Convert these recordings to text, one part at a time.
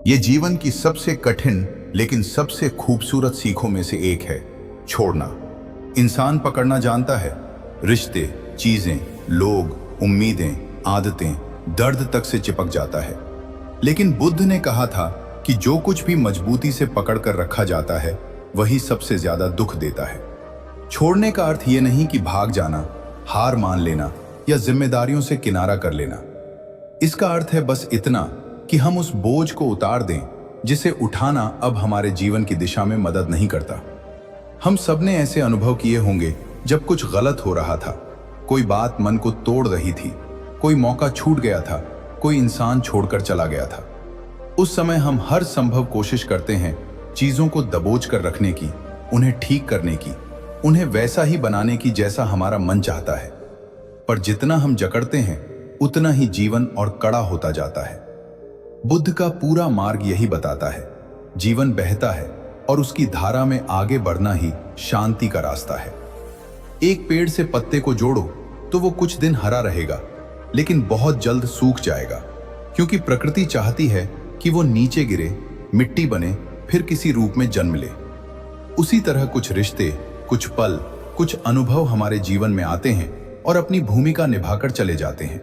ये जीवन की सबसे कठिन लेकिन सबसे खूबसूरत सीखों में से एक है, छोड़ना। इंसान पकड़ना जानता है, रिश्ते, चीजें, लोग, उम्मीदें, आदतें, दर्द तक से चिपक जाता है। लेकिन बुद्ध ने कहा था कि जो कुछ भी मजबूती से पकड़ कर रखा जाता है वही सबसे ज्यादा दुख देता है। छोड़ने का अर्थ ये नहीं कि भाग जाना, हार मान लेना या जिम्मेदारियों से किनारा कर लेना। इसका अर्थ है बस इतना कि हम उस बोझ को उतार दें जिसे उठाना अब हमारे जीवन की दिशा में मदद नहीं करता। हम सबने ऐसे अनुभव किए होंगे जब कुछ गलत हो रहा था, कोई बात मन को तोड़ रही थी, कोई मौका छूट गया था, कोई इंसान छोड़कर चला गया था। उस समय हम हर संभव कोशिश करते हैं चीजों को दबोच कर रखने की, उन्हें ठीक करने की, उन्हें वैसा ही बनाने की जैसा हमारा मन चाहता है। पर जितना हम जकड़ते हैं उतना ही जीवन और कड़ा होता जाता है। बुद्ध का पूरा मार्ग यही बताता है, जीवन बहता है और उसकी धारा में आगे बढ़ना ही शांति का रास्ता है। एक पेड़ से पत्ते को जोड़ो तो वो कुछ दिन हरा रहेगा, लेकिन बहुत जल्द सूख जाएगा, क्योंकि प्रकृति चाहती है कि वो नीचे गिरे, मिट्टी बने, फिर किसी रूप में जन्म ले। उसी तरह कुछ रिश्ते, कुछ पल, कुछ अनुभव हमारे जीवन में आते हैं और अपनी भूमिका निभाकर चले जाते हैं।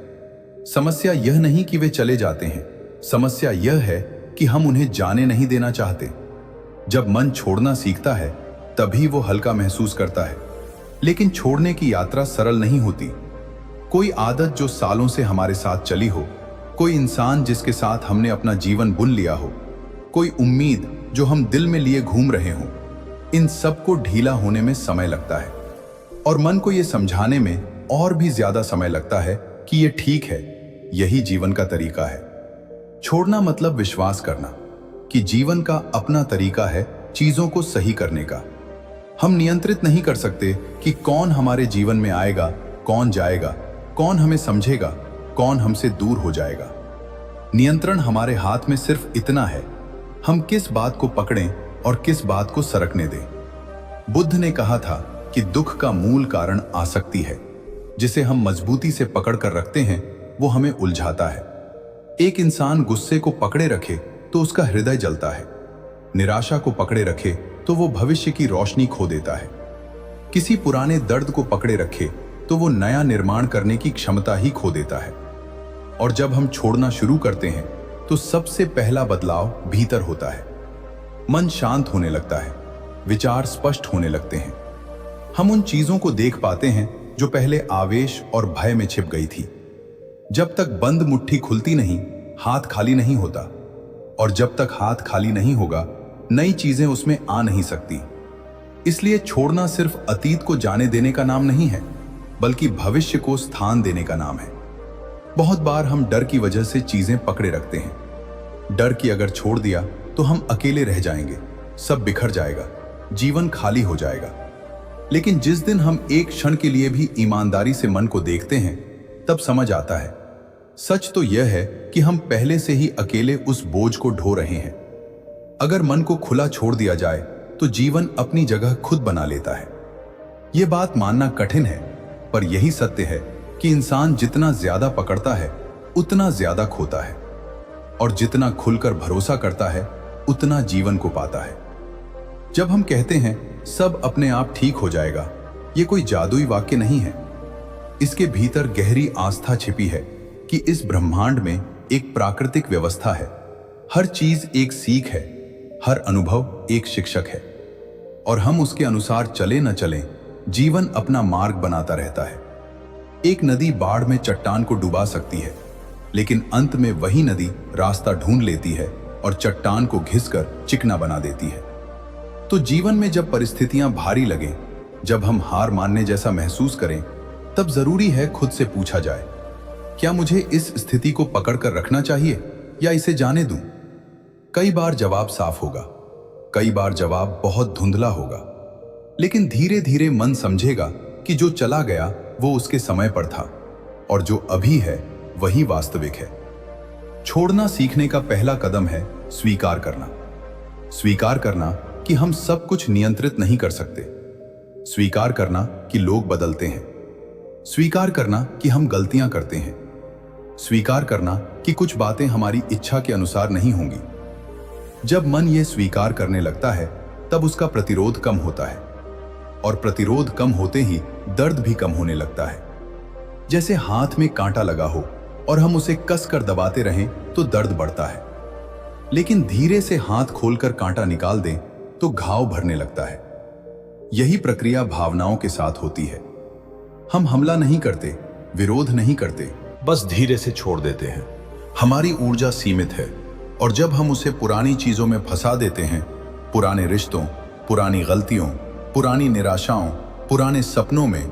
समस्या यह नहीं कि वे चले जाते हैं, समस्या यह है कि हम उन्हें जाने नहीं देना चाहते। जब मन छोड़ना सीखता है तभी वो हल्का महसूस करता है, लेकिन छोड़ने की यात्रा सरल नहीं होती। कोई आदत जो सालों से हमारे साथ चली हो, कोई इंसान जिसके साथ हमने अपना जीवन बुन लिया हो, कोई उम्मीद जो हम दिल में लिए घूम रहे हों, इन सबको ढीला होने में समय लगता है और मन को यह समझाने में और भी ज्यादा समय लगता है कि यह ठीक है, यही जीवन का तरीका है। छोड़ना मतलब विश्वास करना कि जीवन का अपना तरीका है चीजों को सही करने का। हम नियंत्रित नहीं कर सकते कि कौन हमारे जीवन में आएगा, कौन जाएगा, कौन हमें समझेगा, कौन हमसे दूर हो जाएगा। नियंत्रण हमारे हाथ में सिर्फ इतना है, हम किस बात को पकड़ें और किस बात को सरकने दें। बुद्ध ने कहा था कि दुख का मूल कारण आसक्ति है। जिसे हम मजबूती से पकड़ कर रखते हैं वो हमें उलझाता है। एक इंसान गुस्से को पकड़े रखे तो उसका हृदय जलता है, निराशा को पकड़े रखे तो वो भविष्य की रोशनी खो देता है, किसी पुराने दर्द को पकड़े रखे तो वो नया निर्माण करने की क्षमता ही खो देता है। और जब हम छोड़ना शुरू करते हैं तो सबसे पहला बदलाव भीतर होता है। मन शांत होने लगता है, विचार स्पष्ट होने लगते हैं। हम उन चीजों को देख पाते हैं जो पहले आवेश और भय में छिप गई थी। जब तक बंद मुट्ठी खुलती नहीं, हाथ खाली नहीं होता, और जब तक हाथ खाली नहीं होगा नई चीजें उसमें आ नहीं सकती। इसलिए छोड़ना सिर्फ अतीत को जाने देने का नाम नहीं है, बल्कि भविष्य को स्थान देने का नाम है। बहुत बार हम डर की वजह से चीजें पकड़े रखते हैं। डर कि अगर छोड़ दिया तो हम अकेले रह जाएंगे, सब बिखर जाएगा, जीवन खाली हो जाएगा। लेकिन जिस दिन हम एक क्षण के लिए भी ईमानदारी से मन को देखते हैं तब समझ आता है, सच तो यह है कि हम पहले से ही अकेले उस बोझ को ढो रहे हैं। अगर मन को खुला छोड़ दिया जाए तो जीवन अपनी जगह खुद बना लेता है। यह बात मानना कठिन है, पर यही सत्य है कि इंसान जितना ज्यादा पकड़ता है उतना ज्यादा खोता है, और जितना खुलकर भरोसा करता है उतना जीवन को पाता है। जब हम कहते हैं सब अपने आप ठीक हो जाएगा, ये कोई जादुई वाक्य नहीं है। इसके भीतर गहरी आस्था छिपी है कि इस ब्रह्मांड में एक प्राकृतिक व्यवस्था है। हर चीज एक सीख है, हर अनुभव एक शिक्षक है, और हम उसके अनुसार चले न चलें, जीवन अपना मार्ग बनाता रहता है। एक नदी बाढ़ में चट्टान को डुबा सकती है, लेकिन अंत में वही नदी रास्ता ढूंढ लेती है और चट्टान को घिसकर चिकना बना देती है। तो जीवन में जब परिस्थितियां भारी लगें, जब हम हार मानने जैसा महसूस करें, तब जरूरी है खुद से पूछा जाए, क्या मुझे इस स्थिति को पकड़ कर रखना चाहिए या इसे जाने दूं? कई बार जवाब साफ होगा, कई बार जवाब बहुत धुंधला होगा, लेकिन धीरे धीरे मन समझेगा कि जो चला गया वो उसके समय पर था और जो अभी है वही वास्तविक है। छोड़ना सीखने का पहला कदम है स्वीकार करना। स्वीकार करना कि हम सब कुछ नियंत्रित नहीं कर सकते, स्वीकार करना कि लोग बदलते हैं, स्वीकार करना कि हम गलतियां करते हैं, स्वीकार करना कि कुछ बातें हमारी इच्छा के अनुसार नहीं होंगी, जब मन ये स्वीकार करने लगता है तब उसका प्रतिरोध कम होता है, और प्रतिरोध कम होते ही दर्द भी कम होने लगता है। जैसे हाथ में कांटा लगा हो और हम उसे कसकर दबाते रहें तो दर्द बढ़ता है, लेकिन धीरे से हाथ खोलकर कांटा निकाल दें तो घाव भरने लगता है। यही प्रक्रिया भावनाओं के साथ होती है। हम हमला नहीं करते, विरोध नहीं करते, बस धीरे से छोड़ देते हैं। हमारी ऊर्जा सीमित है, और जब हम उसे पुरानी चीजों में फंसा देते हैं, पुराने रिश्तों, पुरानी गलतियों, पुरानी निराशाओं, पुराने सपनों में,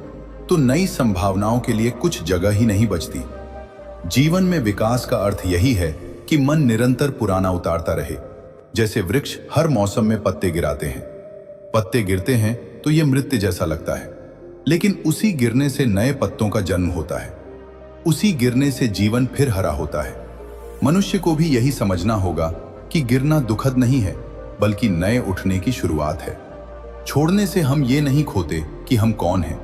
तो नई संभावनाओं के लिए कुछ जगह ही नहीं बचती। जीवन में विकास का अर्थ यही है कि मन निरंतर पुराना उतारता रहे। जैसे वृक्ष हर मौसम में पत्ते गिराते हैं। पत्ते गिरते हैं तो ये मृत्यु जैसा लगता है, लेकिन उसी गिरने से नए पत्तों का जन्म होता है। उसी गिरने से जीवन फिर हरा होता है। मनुष्य को भी यही समझना होगा कि गिरना दुखद नहीं है, बल्कि नए उठने की शुरुआत है। छोड़ने से हम ये नहीं खोते कि हम कौन हैं,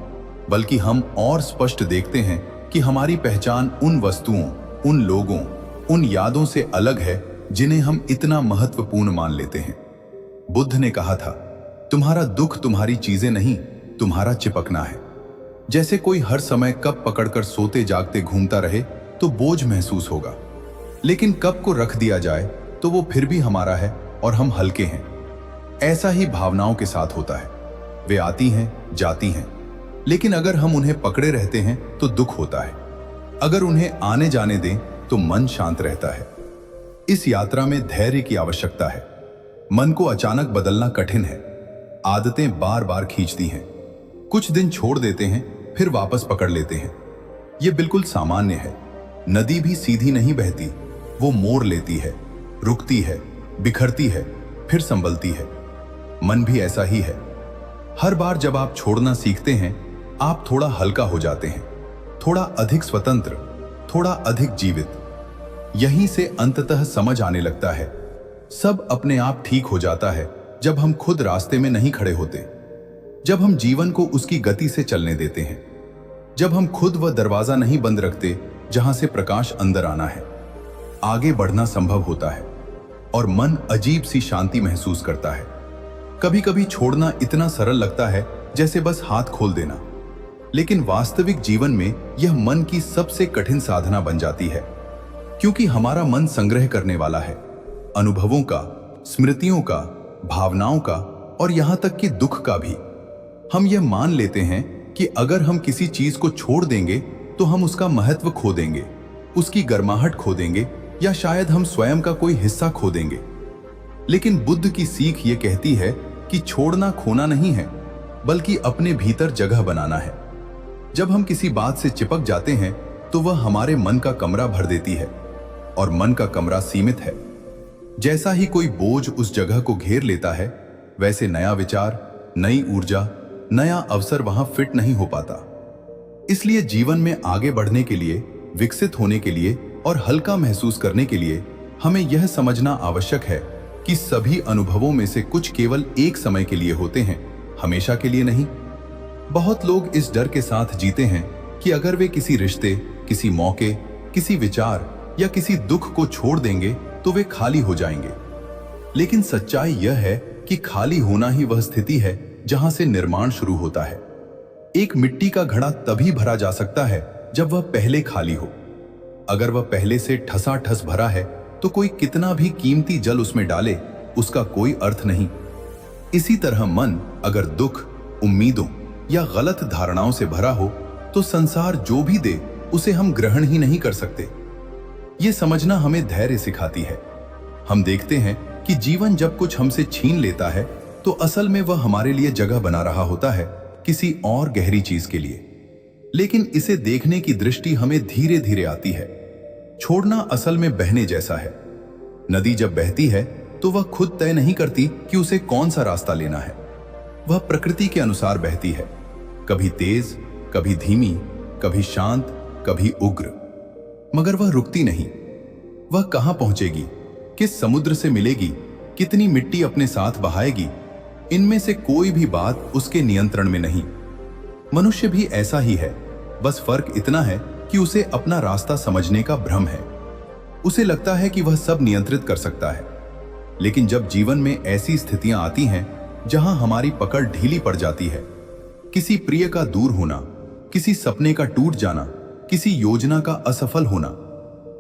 बल्कि हम और स्पष्ट देखते हैं कि हमारी पहचान उन वस्तुओं, उन लोगों, उन यादों से अलग है जिन्हें हम इतना महत्वपूर्ण मान लेते हैं। बुद्ध ने कहा था, तुम्हारा दुख तुम्हारी चीजें नहीं, तुम्हारा चिपकना है। जैसे कोई हर समय कप पकड़कर सोते जागते घूमता रहे तो बोझ महसूस होगा, लेकिन कप को रख दिया जाए तो वो फिर भी हमारा है और हम हल्के हैं। ऐसा ही भावनाओं के साथ होता है। वे आती हैं, जाती हैं, लेकिन अगर हम उन्हें पकड़े रहते हैं तो दुख होता है। अगर उन्हें आने जाने दें तो मन शांत रहता है। इस यात्रा में धैर्य की आवश्यकता है। मन को अचानक बदलना कठिन है। आदतें बार बार खींचती हैं। कुछ दिन छोड़ देते हैं, फिर वापस पकड़ लेते हैं। यह बिल्कुल सामान्य है। नदी भी सीधी नहीं बहती, वो मोड़ लेती है, रुकती है, बिखरती है, फिर संभलती है। मन भी ऐसा ही है। हर बार जब आप छोड़ना सीखते हैं, आप थोड़ा हल्का हो जाते हैं, थोड़ा अधिक स्वतंत्र, थोड़ा अधिक जीवित। यहीं से अंततः समझ आने लगता है, सब अपने आप ठीक हो जाता है जब हम खुद रास्ते में नहीं खड़े होते, जब हम जीवन को उसकी गति से चलने देते हैं, जब हम खुद वह दरवाजा नहीं बंद रखते जहां से प्रकाश अंदर आना है। आगे बढ़ना संभव होता है और मन अजीब सी शांति महसूस करता है। कभी कभी छोड़ना इतना सरल लगता है जैसे बस हाथ खोल देना, लेकिन वास्तविक जीवन में यह मन की सबसे कठिन साधना बन जाती है, क्योंकि हमारा मन संग्रह करने वाला है, अनुभवों का, स्मृतियों का, भावनाओं का, और यहां तक कि दुख का भी। हम यह मान लेते हैं कि अगर हम किसी चीज को छोड़ देंगे तो हम उसका महत्व खो देंगे, उसकी गर्माहट खो देंगे, या शायद हम स्वयं का कोई हिस्सा खो देंगे। लेकिन बुद्ध की सीख ये कहती है कि छोड़ना खोना नहीं है, बल्कि अपने भीतर जगह बनाना है। जब हम किसी बात से चिपक जाते हैं तो वह हमारे मन का कमरा भर देती है, और मन का कमरा सीमित है। जैसा ही कोई बोझ उस जगह को घेर लेता है, वैसे नया विचार, नई ऊर्जा, नया अवसर वहां फिट नहीं हो पाता। इसलिए जीवन में आगे बढ़ने के लिए, विकसित होने के लिए और हल्का महसूस करने के लिए हमें यह समझना आवश्यक है कि सभी अनुभवों में से कुछ केवल एक समय के लिए होते हैं, हमेशा के लिए नहीं। बहुत लोग इस डर के साथ जीते हैं कि अगर वे किसी रिश्ते, किसी मौके, किसी विचार या किसी दुख को छोड़ देंगे तो वे खाली हो जाएंगे। लेकिन सच्चाई यह है कि खाली होना ही वह स्थिति है जहां से निर्माण शुरू होता है। एक मिट्टी का घड़ा तभी भरा जा सकता है जब वह पहले खाली हो। अगर वह पहले से ठसाठस भरा है तो कोई कितना भी कीमती जल उसमें डाले, उसका कोई अर्थ नहीं। इसी तरह मन अगर दुख, उम्मीदों या गलत धारणाओं से भरा हो तो संसार जो भी दे उसे हम ग्रहण ही नहीं कर सकते। ये समझना हमें धैर्य सिखाती है। हम देखते हैं कि जीवन जब कुछ हमसे छीन लेता है तो असल में वह हमारे लिए जगह बना रहा होता है किसी और गहरी चीज के लिए। लेकिन इसे देखने की दृष्टि हमें धीरे धीरे आती है। छोड़ना असल में बहने जैसा है। नदी जब बहती है तो वह खुद तय नहीं करती कि उसे कौन सा रास्ता लेना है। वह प्रकृति के अनुसार बहती है, कभी तेज, कभी धीमी, कभी शांत, कभी उग्र। मगर वह रुकती नहीं। वह कहां पहुंचेगी, किस समुद्र से मिलेगी, कितनी मिट्टी अपने साथ बहाएगी, इनमें से कोई भी बात उसके नियंत्रण में नहीं। मनुष्य भी ऐसा ही है, बस फर्क इतना है कि उसे अपना रास्ता समझने का भ्रम है। उसे लगता है कि वह सब नियंत्रित कर सकता है, लेकिन जब जीवन में ऐसी स्थितियां आती हैं जहां हमारी पकड़ ढीली पड़ जाती है, किसी प्रिय का दूर होना, किसी सपने का टूट जाना, किसी योजना का असफल होना,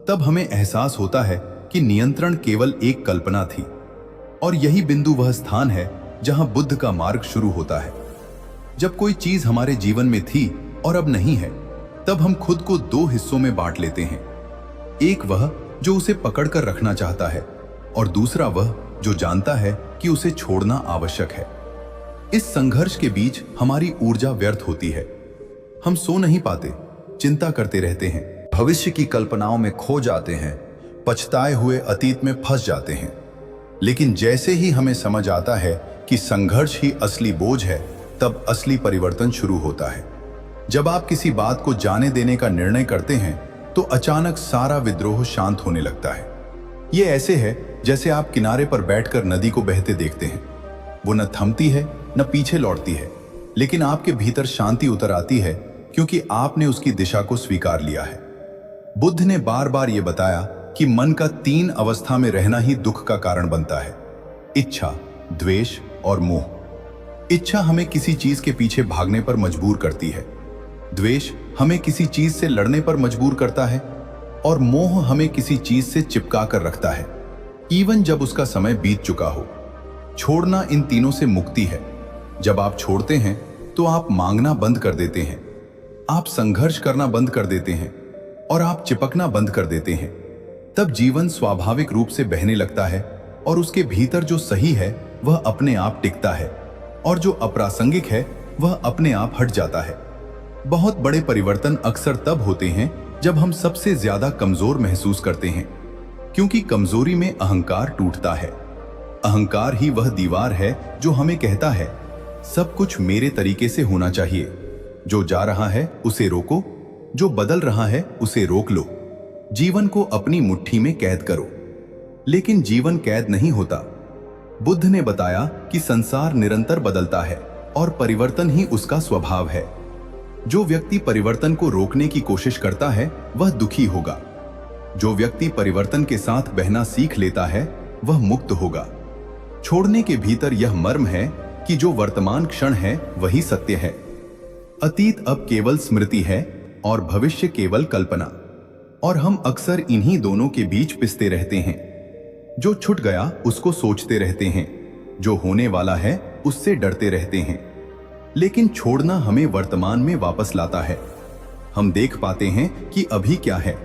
तब हमें एहसास होता है कि नियंत्रण केवल एक कल्पना थी। और यही बिंदु वह स्थान है जहां बुद्ध का मार्ग शुरू होता है। जब कोई चीज हमारे जीवन में थी और अब नहीं है, तब हम खुद को दो हिस्सों में बांट लेते हैं। एक वह जो उसे पकड़कर रखना चाहता है, और दूसरा वह जो जानता है कि उसे छोड़ना आवश्यक है। इस संघर्ष के बीच हमारी ऊर्जा व्यर्थ होती है। हम सो नहीं पाते, चिंता करते रहते हैं, भविष्य की कल्पनाओं में खो जाते हैं, पछताए हुए अतीत में फंस जाते हैं। लेकिन जैसे ही हमें समझ आता है कि संघर्ष ही असली बोझ है, तब असली परिवर्तन शुरू होता है। जब आप किसी बात को जाने देने का निर्णय करते हैं, तो अचानक सारा विद्रोह शांत होने लगता है। ये ऐसे है जैसे आप किनारे पर बैठकर नदी को बहते देखते हैं। वो न थमती है न पीछे लौटती है, लेकिन आपके भीतर शांति उतर आती है क्योंकि आपने उसकी दिशा को स्वीकार लिया है। बुद्ध ने बार बार ये बताया कि मन का 3 अवस्था में रहना ही दुख का कारण बनता है: इच्छा, द्वेष और मोह। इच्छा हमें किसी चीज के पीछे भागने पर मजबूर करती है, द्वेष हमें किसी चीज से लड़ने पर मजबूर करता है, और मोह हमें किसी चीज से चिपका कर रखता है, इवन जब उसका समय बीत चुका हो। छोड़ना इन तीनों से मुक्ति है। जब आप छोड़ते हैं तो आप मांगना बंद कर देते हैं, आप संघर्ष करना बंद कर देते हैं, और आप चिपकना बंद कर देते हैं। तब जीवन स्वाभाविक रूप से बहने लगता है, और उसके भीतर जो सही है वह अपने आप टिकता है, और जो अप्रासंगिक है वह अपने आप हट जाता है। बहुत बड़े परिवर्तन अक्सर तब होते हैं जब हम सबसे ज्यादा कमजोर महसूस करते हैं, क्योंकि कमजोरी में अहंकार टूटता है। अहंकार ही वह दीवार है जो हमें कहता है, सब कुछ मेरे तरीके से होना चाहिए। जो जा रहा है उसे रोको, जो बदल रहा है उसे रोक लो। जीवन को अपनी मुट्ठी में कैद करो। लेकिन जीवन कैद नहीं होता। बुद्ध ने बताया कि संसार निरंतर बदलता है और परिवर्तन ही उसका स्वभाव है। जो व्यक्ति परिवर्तन को रोकने की कोशिश करता है वह दुखी होगा। जो व्यक्ति परिवर्तन के साथ बहना सीख लेता है वह मुक्त होगा। छोड़ने के भीतर यह मर्म है कि जो वर्तमान क्षण है वही सत्य है। अतीत अब केवल स्मृति है और भविष्य केवल कल्पना, और हम अक्सर इन्हीं दोनों के बीच पिसते रहते हैं। जो छूट गया उसको सोचते रहते हैं, जो होने वाला है उससे डरते रहते हैं। लेकिन छोड़ना हमें वर्तमान में वापस लाता है। हम देख पाते हैं कि अभी क्या है,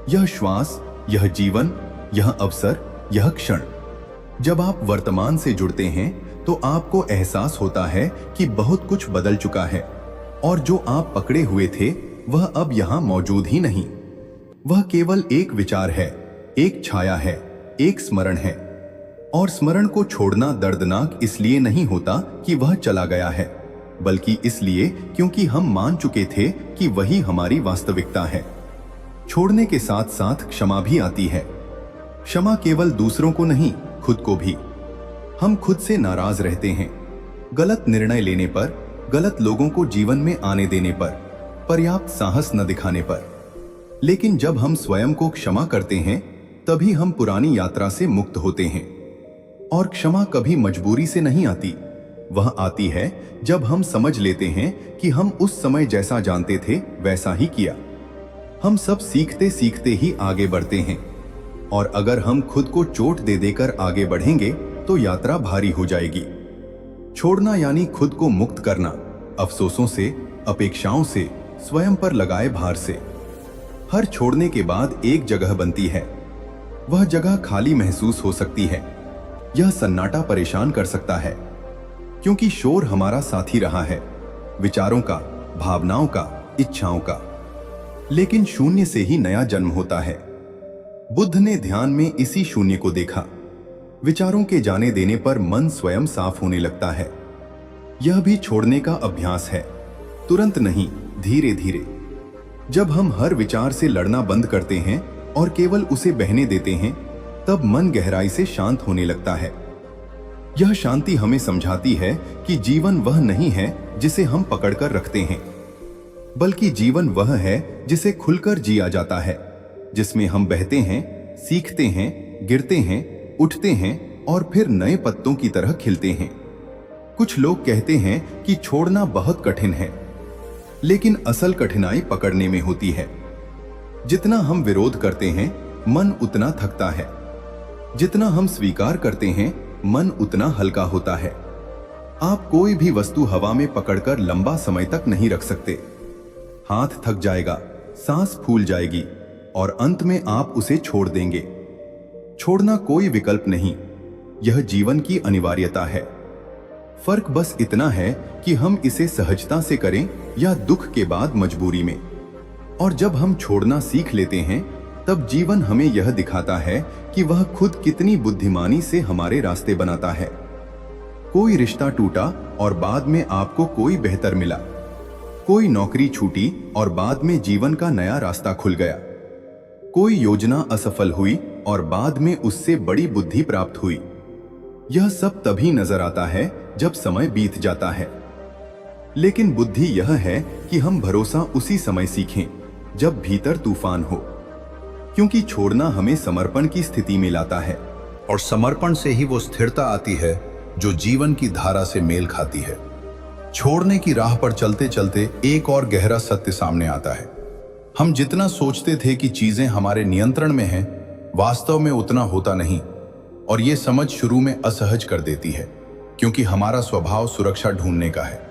यह श्वास, यह जीवन, यह अवसर, यह क्षण। जब आप वर्तमान से जुड़ते हैं तो आपको एहसास होता है कि बहुत कुछ बदल चुका है, और जो आप पकड़े हुए थे वह अब यहां मौजूद ही नहीं। वह केवल एक विचार है, एक छाया है, एक स्मरण है। और स्मरण को छोड़ना दर्दनाक इसलिए नहीं होता कि वह चला गया है, बल्कि इसलिए क्योंकि हम मान चुके थे कि वही हमारी वास्तविकता है। छोड़ने के साथ साथ क्षमा भी आती है। क्षमा केवल दूसरों को नहीं, खुद को भी। हम खुद से नाराज रहते हैं, गलत निर्णय लेने पर, गलत लोगों को जीवन में आने देने पर, पर्याप्त साहस न दिखाने पर। लेकिन जब हम स्वयं को क्षमा करते हैं तभी हम पुरानी यात्रा से मुक्त होते हैं। और क्षमा कभी मजबूरी से नहीं आती, वह आती है जब हम समझ लेते हैं कि हम उस समय जैसा जानते थे वैसा ही किया। हम सब सीखते सीखते ही आगे बढ़ते हैं, और अगर हम खुद को चोट दे देकर आगे बढ़ेंगे तो यात्रा भारी हो जाएगी। छोड़ना यानी खुद को मुक्त करना, अफसोसों से, अपेक्षाओं से, स्वयं पर लगाए भार से। हर छोड़ने के बाद एक जगह बनती है। वह जगह खाली महसूस हो सकती है। यह सन्नाटा परेशान कर सकता है, क्योंकि शोर हमारा साथी रहा है, विचारों का, भावनाओं का, इच्छाओं का। लेकिन शून्य से ही नया जन्म होता है। बुद्ध ने ध्यान में इसी शून्य को देखा। विचारों के जाने देने पर मन स्वयं साफ होने लगता है। यह भी छोड़ने का अभ्यास है, तुरंत नहीं, धीरे धीरे। जब हम हर विचार से लड़ना बंद करते हैं और केवल उसे बहने देते हैं, तब मन गहराई से शांत होने लगता है। यह शांति हमें समझाती है कि जीवन वह नहीं है जिसे हम पकड़कर रखते हैं, बल्कि जीवन वह है जिसे खुलकर जिया जाता है, जिसमें हम बहते हैं, सीखते हैं, गिरते हैं, उठते हैं और फिर नए पत्तों की तरह खिलते हैं। कुछ लोग कहते हैं कि छोड़ना बहुत कठिन है, लेकिन असल कठिनाई पकड़ने में होती है। जितना हम विरोध करते हैं, मन उतना थकता है। जितना हम स्वीकार करते हैं, मन उतना हल्का होता है। आप कोई भी वस्तु हवा में पकड़कर लंबा समय तक नहीं रख सकते। हाथ थक जाएगा, सांस फूल जाएगी और अंत में आप उसे छोड़ देंगे। छोड़ना कोई विकल्प नहीं, यह जीवन की अनिवार्यता है। फर्क बस इतना है कि हम इसे सहजता से करें या दुख के बाद मजबूरी में। और जब हम छोड़ना सीख लेते हैं, तब जीवन हमें यह दिखाता है कि वह खुद कितनी बुद्धिमानी से हमारे रास्ते बनाता है। कोई रिश्ता टूटा और बाद में आपको कोई बेहतर मिला। कोई नौकरी छूटी और बाद में जीवन का नया रास्ता खुल गया। कोई योजना असफल हुई और बाद में उससे बड़ी बुद्धि प्राप्त हुई। यह सब तभी नजर आता है जब समय बीत जाता है। लेकिन बुद्धि यह है कि हम भरोसा उसी समय सीखें जब भीतर तूफान हो, क्योंकि छोड़ना हमें समर्पण की स्थिति में लाता है। और समर्पण से ही वो स्थिरता आती है जो जीवन की धारा से मेल खाती है। छोड़ने की राह पर चलते चलते एक और गहरा सत्य सामने आता है। हम जितना सोचते थे कि चीजें हमारे नियंत्रण में हैं, वास्तव में उतना होता नहीं। और ये समझ शुरू में असहज कर देती है, क्योंकि हमारा स्वभाव सुरक्षा ढूंढने का है।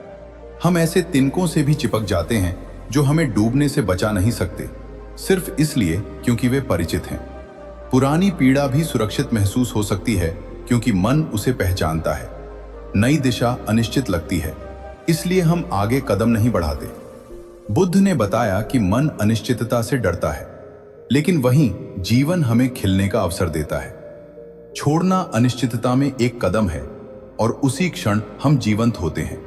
हम ऐसे तिनकों से भी चिपक जाते हैं जो हमें डूबने से बचा नहीं सकते, सिर्फ इसलिए क्योंकि वे परिचित हैं। पुरानी पीड़ा भी सुरक्षित महसूस हो सकती है क्योंकि मन उसे पहचानता है। नई दिशा अनिश्चित लगती है, इसलिए हम आगे कदम नहीं बढ़ाते। बुद्ध ने बताया कि मन अनिश्चितता से डरता है, लेकिन वहीं जीवन हमें खिलने का अवसर देता है। छोड़ना अनिश्चितता में एक कदम है और उसी क्षण हम जीवंत होते हैं।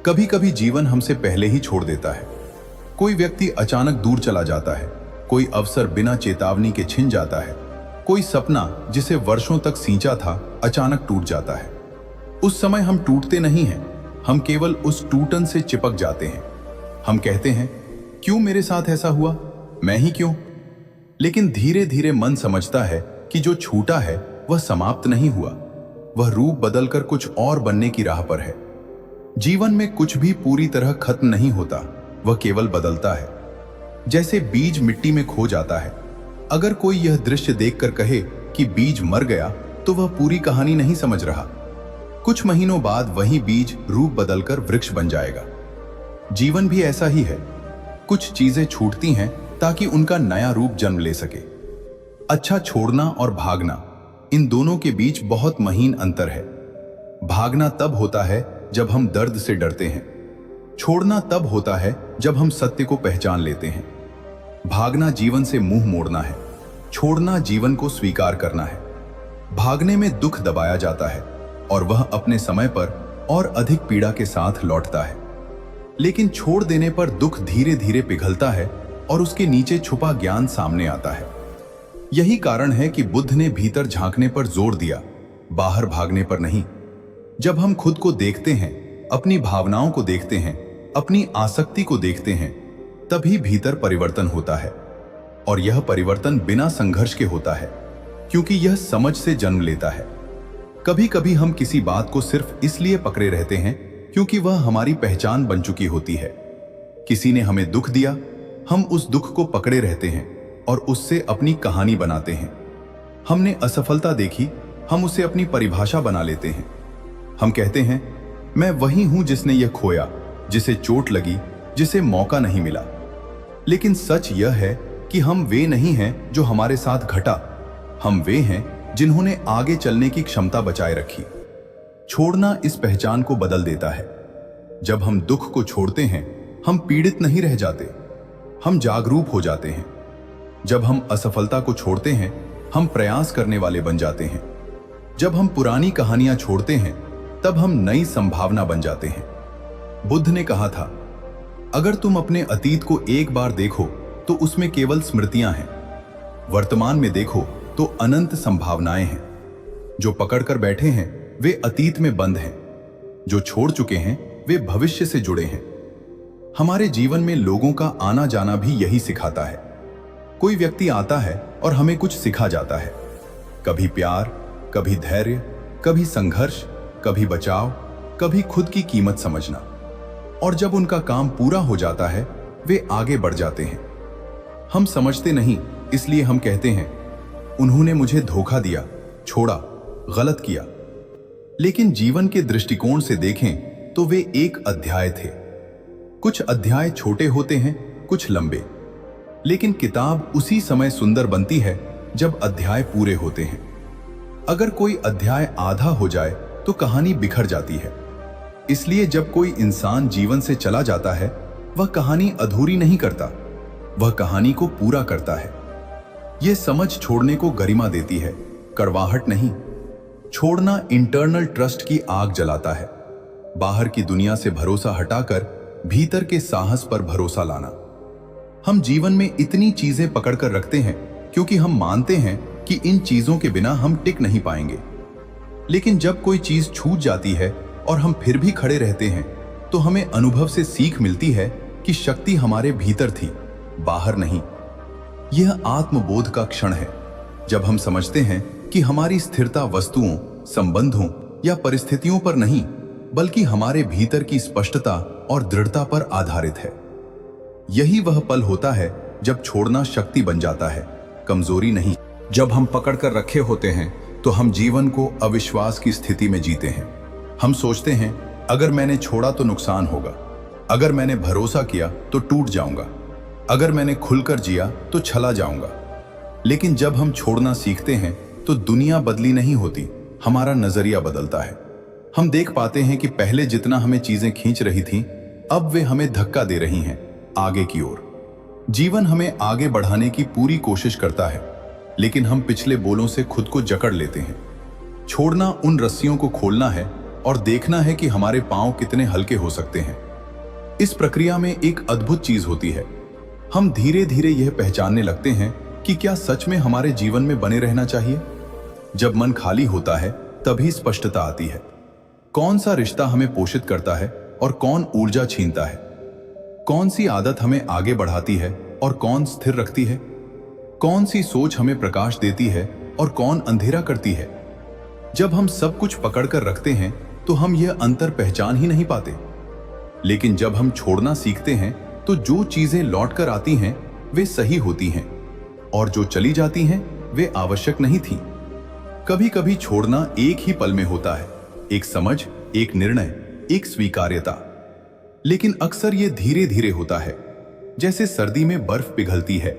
कभी कभी जीवन हमसे पहले ही छोड़ देता है। कोई व्यक्ति अचानक दूर चला जाता है, कोई अवसर बिना चेतावनी के छिन जाता है, कोई सपना जिसे वर्षों तक सींचा था अचानक टूट जाता है। उस समय हम टूटते नहीं हैं, हम केवल उस टूटन से चिपक जाते हैं। हम कहते हैं, क्यों मेरे साथ ऐसा हुआ, मैं ही क्यों? लेकिन धीरे धीरे मन समझता है कि जो छूटा है वह समाप्त नहीं हुआ, वह रूप बदलकर कुछ और बनने की राह पर है। जीवन में कुछ भी पूरी तरह खत्म नहीं होता, वह केवल बदलता है। जैसे बीज मिट्टी में खो जाता है। अगर कोई यह दृश्य देखकर कहे कि बीज मर गया, तो वह पूरी कहानी नहीं समझ रहा। कुछ महीनों बाद वही बीज रूप बदलकर वृक्ष बन जाएगा। जीवन भी ऐसा ही है। कुछ चीजें छूटती हैं ताकि उनका नया रूप जन्म ले सके। अच्छा छोड़ना और भागना, इन दोनों के बीच बहुत महीन अंतर है। भागना तब होता है जब हम दर्द से डरते हैं। छोड़ना तब होता है जब हम सत्य को पहचान लेते हैं। भागना जीवन से मुंह मोड़ना है, छोड़ना जीवन को स्वीकार करना है। भागने में दुख दबाया जाता है और वह अपने समय पर और अधिक पीड़ा के साथ लौटता है। लेकिन छोड़ देने पर दुख धीरे धीरे पिघलता है और उसके नीचे छुपा ज्ञान सामने आता है। यही कारण है कि बुद्ध ने भीतर झांकने पर जोर दिया, बाहर भागने पर नहीं। जब हम खुद को देखते हैं, अपनी भावनाओं को देखते हैं, अपनी आसक्ति को देखते हैं, तभी भीतर परिवर्तन होता है। और यह परिवर्तन बिना संघर्ष के होता है, क्योंकि यह समझ से जन्म लेता है। कभी कभी हम किसी बात को सिर्फ इसलिए पकड़े रहते हैं क्योंकि वह हमारी पहचान बन चुकी होती है। किसी ने हमें दुख दिया, हम उस दुख को पकड़े रहते हैं और उससे अपनी कहानी बनाते हैं। हमने असफलता देखी, हम उसे अपनी परिभाषा बना लेते हैं। हम कहते हैं, मैं वही हूं जिसने यह खोया, जिसे चोट लगी, जिसे मौका नहीं मिला। लेकिन सच यह है कि हम वे नहीं हैं जो हमारे साथ घटा, हम वे हैं जिन्होंने आगे चलने की क्षमता बचाए रखी। छोड़ना इस पहचान को बदल देता है। जब हम दुख को छोड़ते हैं, हम पीड़ित नहीं रह जाते, हम जागरूक हो जाते हैं। जब हम असफलता को छोड़ते हैं, हम प्रयास करने वाले बन जाते हैं। जब हम पुरानी कहानियां छोड़ते हैं, तब हम नई संभावना बन जाते हैं। बुद्ध ने कहा था, अगर तुम अपने अतीत को एक बार देखो तो उसमें केवल स्मृतियां हैं, वर्तमान में देखो तो अनंत संभावनाएं हैं। जो पकड़कर बैठे हैं वे अतीत में बंद हैं, जो छोड़ चुके हैं वे भविष्य से जुड़े हैं। हमारे जीवन में लोगों का आना जाना भी यही सिखाता है। कोई व्यक्ति आता है और हमें कुछ सिखा जाता है, कभी प्यार, कभी धैर्य, कभी संघर्ष, कभी बचाव, कभी खुद की कीमत समझना। और जब उनका काम पूरा हो जाता है वे आगे बढ़ जाते हैं। हम समझते नहीं, इसलिए हम कहते हैं उन्होंने मुझे धोखा दिया, छोड़ा, गलत किया। लेकिन जीवन के दृष्टिकोण से देखें तो वे एक अध्याय थे। कुछ अध्याय छोटे होते हैं, कुछ लंबे, लेकिन किताब उसी समय सुंदर बनती है जब अध्याय पूरे होते हैं। अगर कोई अध्याय आधा हो जाए तो कहानी बिखर जाती है। इसलिए जब कोई इंसान जीवन से चला जाता है वह कहानी अधूरी नहीं करता, वह कहानी को पूरा करता है। यह समझ छोड़ने को गरिमा देती है, कड़वाहट नहीं। छोड़ना इंटरनल ट्रस्ट की आग जलाता है, बाहर की दुनिया से भरोसा हटाकर भीतर के साहस पर भरोसा लाना। हम जीवन में इतनी चीजें पकड़कर रखते हैं क्योंकि हम मानते हैं कि इन चीजों के बिना हम टिक नहीं पाएंगे। लेकिन जब कोई चीज छूट जाती है और हम फिर भी खड़े रहते हैं तो हमें अनुभव से सीख मिलती है कि शक्ति हमारे भीतर थी, बाहर नहीं। यह आत्मबोध का क्षण है जब हम समझते हैं कि हमारी स्थिरता वस्तुओं, संबंधों या परिस्थितियों पर नहीं बल्कि हमारे भीतर की स्पष्टता और दृढ़ता पर आधारित है। यही वह पल होता है जब छोड़ना शक्ति बन जाता है, कमजोरी नहीं। जब हम पकड़ कर रखे होते हैं तो हम जीवन को अविश्वास की स्थिति में जीते हैं। हम सोचते हैं अगर मैंने छोड़ा तो नुकसान होगा, अगर मैंने भरोसा किया तो टूट जाऊंगा, अगर मैंने खुलकर जिया तो छला जाऊंगा। लेकिन जब हम छोड़ना सीखते हैं तो दुनिया बदली नहीं होती, हमारा नजरिया बदलता है। हम देख पाते हैं कि पहले जितना हमें चीजें खींच रही थीं, अब वे हमें धक्का दे रही हैं आगे की ओर। जीवन हमें आगे बढ़ाने की पूरी कोशिश करता है, लेकिन हम पिछले बोलों से खुद को जकड़ लेते हैं। छोड़ना उन रस्सियों को खोलना है और देखना है कि हमारे पांव कितने हल्के हो सकते हैं। इस प्रक्रिया में एक अद्भुत चीज होती है, हम धीरे धीरे यह पहचानने लगते हैं कि क्या सच में हमारे जीवन में बने रहना चाहिए। जब मन खाली होता है तभी स्पष्टता आती है। कौन सा रिश्ता हमें पोषित करता है और कौन ऊर्जा छीनता है, कौन सी आदत हमें आगे बढ़ाती है और कौन स्थिर रखती है, कौन सी सोच हमें प्रकाश देती है और कौन अंधेरा करती है। जब हम सब कुछ पकड़कर रखते हैं तो हम यह अंतर पहचान ही नहीं पाते। लेकिन जब हम छोड़ना सीखते हैं तो जो चीजें लौटकर आती हैं वे सही होती हैं और जो चली जाती हैं वे आवश्यक नहीं थीं। कभी कभी छोड़ना एक ही पल में होता है, एक समझ, एक निर्णय, एक स्वीकार्यता। लेकिन अक्सर यह धीरे धीरे होता है, जैसे सर्दी में बर्फ पिघलती है।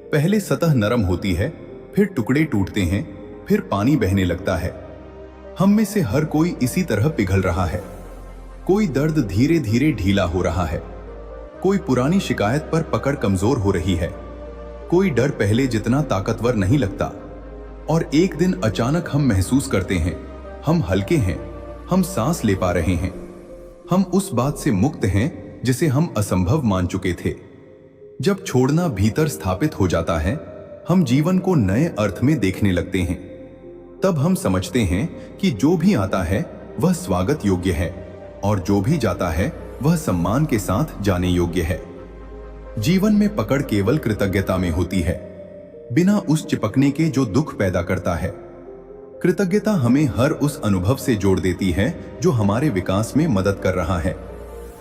पहले सतह नरम होती है, फिर टुकड़े टूटते हैं, फिर पानी बहने लगता है। हम में से हर कोई इसी तरह पिघल रहा है। कोई दर्द धीरे धीरे ढीला हो रहा है, कोई पुरानी शिकायत पर पकड़ कमजोर हो रही है, कोई डर पहले जितना ताकतवर नहीं लगता। और एक दिन अचानक हम महसूस करते हैं हम हल्के हैं, हम सांस ले पा रहे हैं, हम उस बात से मुक्त हैं जिसे हम असंभव मान चुके थे। जब छोड़ना भीतर स्थापित हो जाता है हम जीवन को नए अर्थ में देखने लगते हैं। तब हम समझते हैं कि जो भी आता है वह स्वागत योग्य है और जो भी जाता है वह सम्मान के साथ जाने योग्य है। जीवन में पकड़ केवल कृतज्ञता में होती है, बिना उस चिपकने के जो दुख पैदा करता है। कृतज्ञता हमें हर उस अनुभव से जोड़ देती है जो हमारे विकास में मदद कर रहा है,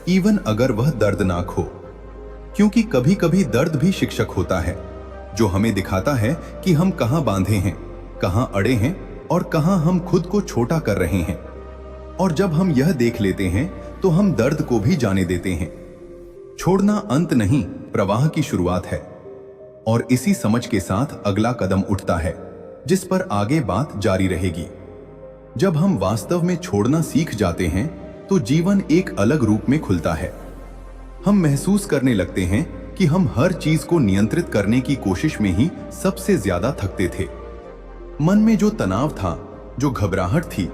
इवन अगर वह दर्दनाक हो। क्योंकि कभी कभी दर्द भी शिक्षक होता है जो हमें दिखाता है कि हम कहां बांधे हैं, कहां अड़े हैं और कहां हम खुद को छोटा कर रहे हैं। और जब हम यह देख लेते हैं तो हम दर्द को भी जाने देते हैं। छोड़ना अंत नहीं, प्रवाह की शुरुआत है। और इसी समझ के साथ अगला कदम उठता है जिस पर आगे बात जारी रहेगी। जब हम वास्तव में छोड़ना सीख जाते हैं तो जीवन एक अलग रूप में खुलता है। हम महसूस करने लगते हैं कि हम हर चीज को नियंत्रित करने की कोशिश में ही सबसे ज्यादा थकते थे। मन में जो तनाव था, जो घबराहट थी,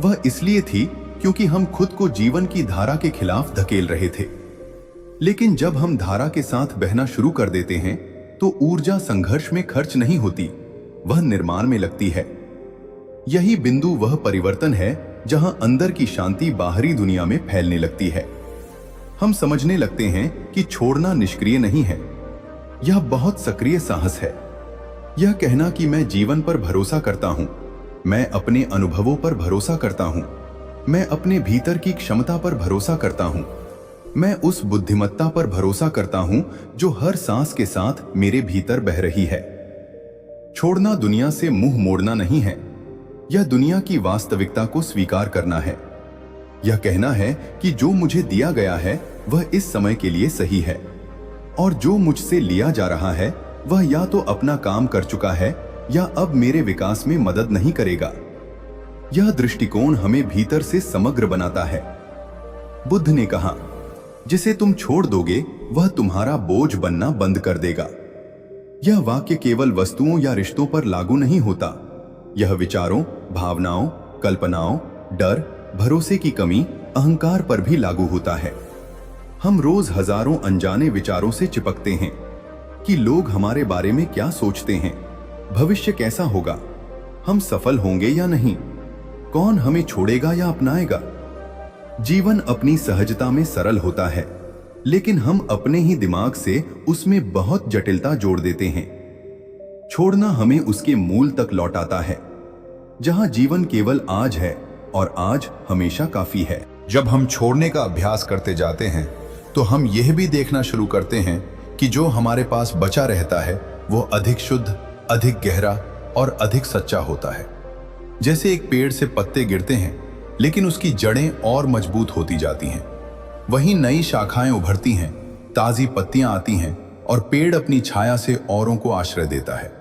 वह इसलिए थी क्योंकि हम खुद को जीवन की धारा के खिलाफ धकेल रहे थे। लेकिन जब हम धारा के साथ बहना शुरू कर देते हैं तो ऊर्जा संघर्ष में खर्च नहीं होती, वह निर्माण में लगती है। यही बिंदु वह परिवर्तन है जहां अंदर की शांति बाहरी दुनिया में फैलने लगती है। हम समझने लगते हैं कि छोड़ना निष्क्रिय नहीं है, यह बहुत सक्रिय साहस है। यह कहना कि मैं जीवन पर भरोसा करता हूं, मैं अपने अनुभवों पर भरोसा करता हूँ। मैं अपने भीतर की क्षमता पर भरोसा करता हूँ। मैं उस बुद्धिमत्ता पर भरोसा करता हूँ जो हर सांस के साथ मेरे भीतर बह रही है। छोड़ना दुनिया से मुंह मोड़ना नहीं है। यह दुनिया की वास्तविकता को स्वीकार करना है। यह कहना है कि जो मुझे दिया गया है वह इस समय के लिए सही है, और जो मुझसे लिया जा रहा है वह या तो अपना काम कर चुका है या अब मेरे विकास में मदद नहीं करेगा। यह दृष्टिकोण हमें भीतर से समग्र बनाता है। बुद्ध ने कहा, जिसे तुम छोड़ दोगे वह तुम्हारा बोझ बनना बंद कर देगा। यह वाक्य केवल वस्तुओं या रिश्तों पर लागू नहीं होता। यह विचारों, भावनाओं, कल्पनाओं, डर, भरोसे की कमी, अहंकार पर भी लागू होता है। हम रोज हजारों अनजाने विचारों से चिपकते हैं कि लोग हमारे बारे में क्या सोचते हैं, भविष्य कैसा होगा, हम सफल होंगे या नहीं, कौन हमें छोड़ेगा या अपनाएगा। जीवन अपनी सहजता में सरल होता है, लेकिन हम अपने ही दिमाग से उसमें बहुत जटिलता जोड़ देते हैं। छोड़ना हमें उसके मूल तक लौटाता है, जहां जीवन केवल आज है और आज हमेशा काफी है। जब हम छोड़ने का अभ्यास करते जाते हैं तो हम यह भी देखना शुरू करते हैं कि जो हमारे पास बचा रहता है वो अधिक शुद्ध, अधिक गहरा और अधिक सच्चा होता है। जैसे एक पेड़ से पत्ते गिरते हैं लेकिन उसकी जड़ें और मजबूत होती जाती हैं, वहीं नई शाखाएं उभरती हैं, ताजी पत्तियां आती हैं और पेड़ अपनी छाया से औरों को आश्रय देता है।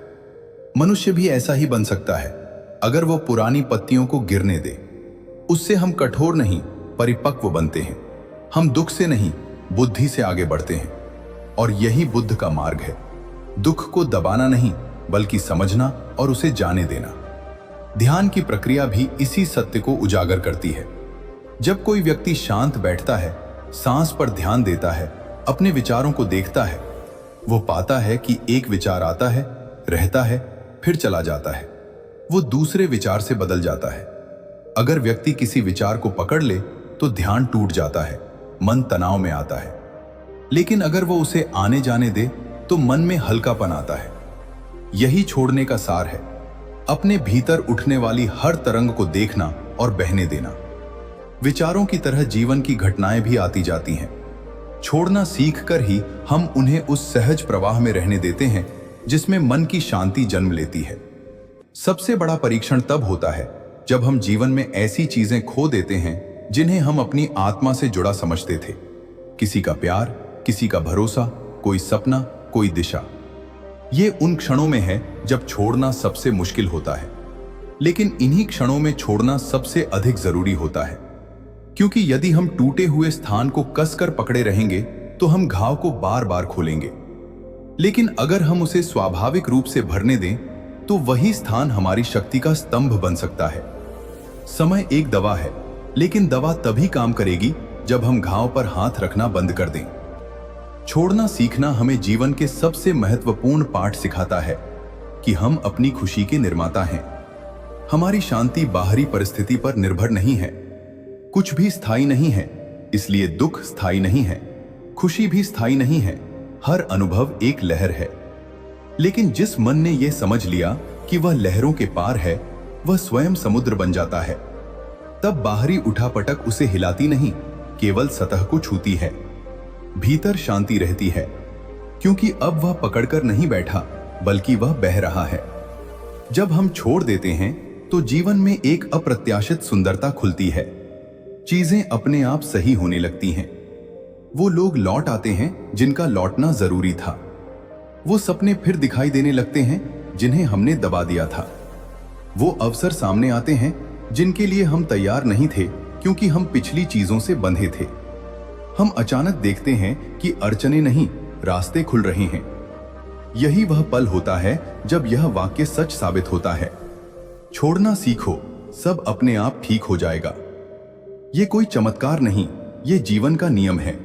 मनुष्य भी ऐसा ही बन सकता है अगर वो पुरानी पत्तियों को गिरने दे। उससे हम कठोर नहीं, परिपक्व बनते हैं। हम दुख से नहीं, बुद्धि से आगे बढ़ते हैं, और यही बुद्ध का मार्ग है। दुख को दबाना नहीं, बल्कि समझना और उसे जाने देना। ध्यान की प्रक्रिया भी इसी सत्य को उजागर करती है। जब कोई व्यक्ति शांत बैठता है, सांस पर ध्यान देता है, अपने विचारों को देखता है, वो पाता है कि एक विचार आता है, रहता है, फिर चला जाता है, वो दूसरे विचार से बदल जाता है। अगर व्यक्ति किसी विचार को पकड़ ले तो ध्यान टूट जाता है, मन तनाव में आता है। लेकिन अगर वो उसे आने जाने दे तो मन में हल्कापन आता है। यही छोड़ने का सार है, अपने भीतर उठने वाली हर तरंग को देखना और बहने देना। विचारों की तरह जीवन की घटनाएं भी आती जाती हैं। छोड़ना सीखकर ही हम उन्हें उस सहज प्रवाह में रहने देते हैं जिसमें मन की शांति जन्म लेती है। सबसे बड़ा परीक्षण तब होता है जब हम जीवन में ऐसी चीजें खो देते हैं जिन्हें हम अपनी आत्मा से जुड़ा समझते थे। किसी का प्यार, किसी का भरोसा, कोई सपना, कोई दिशा। ये उन क्षणों में है जब छोड़ना सबसे मुश्किल होता है, लेकिन इन्हीं क्षणों में छोड़ना सबसे अधिक जरूरी होता है। क्योंकि यदि हम टूटे हुए स्थान को कसकर पकड़े रहेंगे तो हम घाव को बार बार खोलेंगे, लेकिन अगर हम उसे स्वाभाविक रूप से भरने दें तो वही स्थान हमारी शक्ति का स्तंभ बन सकता है। समय एक दवा है, लेकिन दवा तभी काम करेगी जब हम घाव पर हाथ रखना बंद कर दें। छोड़ना सीखना हमें जीवन के सबसे महत्वपूर्ण पाठ सिखाता है कि हम अपनी खुशी के निर्माता हैं। हमारी शांति बाहरी परिस्थिति पर निर्भर नहीं है। कुछ भी स्थायी नहीं है, इसलिए दुख स्थायी नहीं है, खुशी भी स्थायी नहीं है। हर अनुभव एक लहर है। लेकिन जिस मन ने यह समझ लिया कि वह लहरों के पार है, वह स्वयं समुद्र बन जाता है। तब बाहरी उठापटक उसे हिलाती नहीं, केवल सतह को छूती है। भीतर शांति रहती है, क्योंकि अब वह पकड़कर नहीं बैठा, बल्कि वह बह रहा है। जब हम छोड़ देते हैं तो जीवन में एक अप्रत्याशित सुंदरता खुलती है। चीजें अपने आप सही होने लगती हैं। वो लोग लौट आते हैं जिनका लौटना जरूरी था। वो सपने फिर दिखाई देने लगते हैं जिन्हें हमने दबा दिया था। वो अवसर सामने आते हैं जिनके लिए हम तैयार नहीं थे, क्योंकि हम पिछली चीजों से बंधे थे। हम अचानक देखते हैं कि अड़चने नहीं, रास्ते खुल रहे हैं। यही वह पल होता है जब यह वाक्य सच साबित होता है, छोड़ना सीखो, सब अपने आप ठीक हो जाएगा। ये कोई चमत्कार नहीं, ये जीवन का नियम है।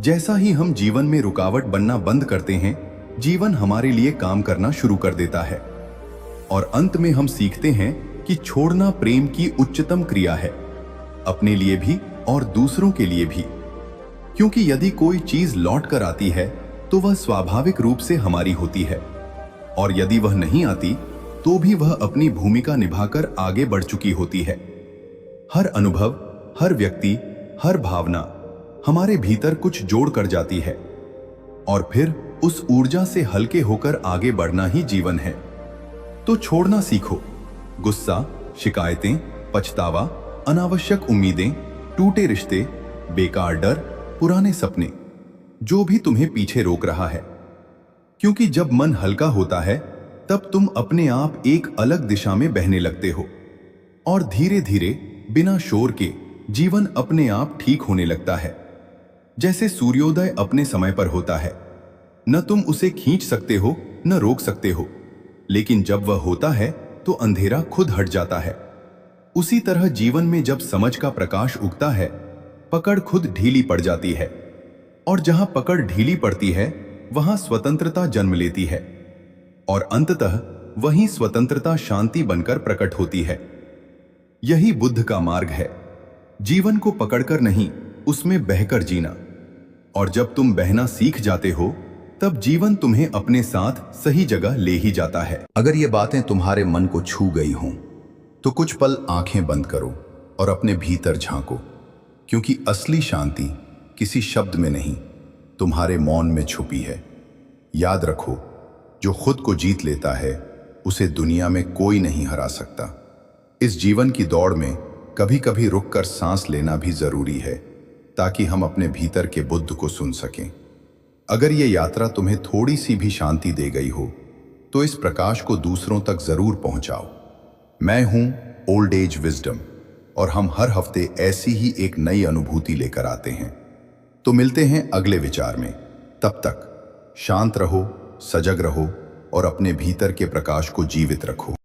जैसा ही हम जीवन में रुकावट बनना बंद करते हैं, जीवन हमारे लिए काम करना शुरू कर देता है। और अंत में हम सीखते हैं कि छोड़ना प्रेम की उच्चतम क्रिया है, अपने लिए भी और दूसरों के लिए भी। क्योंकि यदि कोई चीज लौट कर आती है तो वह स्वाभाविक रूप से हमारी होती है, और यदि वह नहीं आती तो भी वह अपनी भूमिका निभाकर आगे बढ़ चुकी होती है। हर अनुभव, हर व्यक्ति, हर भावना हमारे भीतर कुछ जोड़ कर जाती है और फिर उस ऊर्जा से हल्के होकर आगे बढ़ना ही जीवन है। तो छोड़ना सीखो। गुस्सा, शिकायतें, पछतावा, अनावश्यक उम्मीदें, टूटे रिश्ते, बेकार डर, पुराने सपने, जो भी तुम्हें पीछे रोक रहा है। क्योंकि जब मन हल्का होता है तब तुम अपने आप एक अलग दिशा में बहने लगते हो और धीरे धीरे बिना शोर के जीवन अपने आप ठीक होने लगता है। जैसे सूर्योदय अपने समय पर होता है, न तुम उसे खींच सकते हो न रोक सकते हो, लेकिन जब वह होता है तो अंधेरा खुद हट जाता है। उसी तरह जीवन में जब समझ का प्रकाश उगता है, पकड़ खुद ढीली पड़ जाती है और जहां पकड़ ढीली पड़ती है वहां स्वतंत्रता जन्म लेती है और अंततः वही स्वतंत्रता शांति बनकर प्रकट होती है। यही बुद्ध का मार्ग है, जीवन को पकड़कर नहीं, उसमें बहकर जीना। और जब तुम बहना सीख जाते हो तब जीवन तुम्हें अपने साथ सही जगह ले ही जाता है। अगर ये बातें तुम्हारे मन को छू गई हों तो कुछ पल आंखें बंद करो और अपने भीतर झांको, क्योंकि असली शांति किसी शब्द में नहीं, तुम्हारे मौन में छुपी है। याद रखो, जो खुद को जीत लेता है उसे दुनिया में कोई नहीं हरा सकता। इस जीवन की दौड़ में कभी कभी रुककर सांस लेना भी जरूरी है, ताकि हम अपने भीतर के बुद्ध को सुन सकें। अगर ये यात्रा तुम्हें थोड़ी सी भी शांति दे गई हो तो इस प्रकाश को दूसरों तक जरूर पहुंचाओ। मैं हूं ओल्ड एज विजडम और हम हर हफ्ते ऐसी ही एक नई अनुभूति लेकर आते हैं। तो मिलते हैं अगले विचार में। तब तक शांत रहो, सजग रहो और अपने भीतर के प्रकाश को जीवित रखो।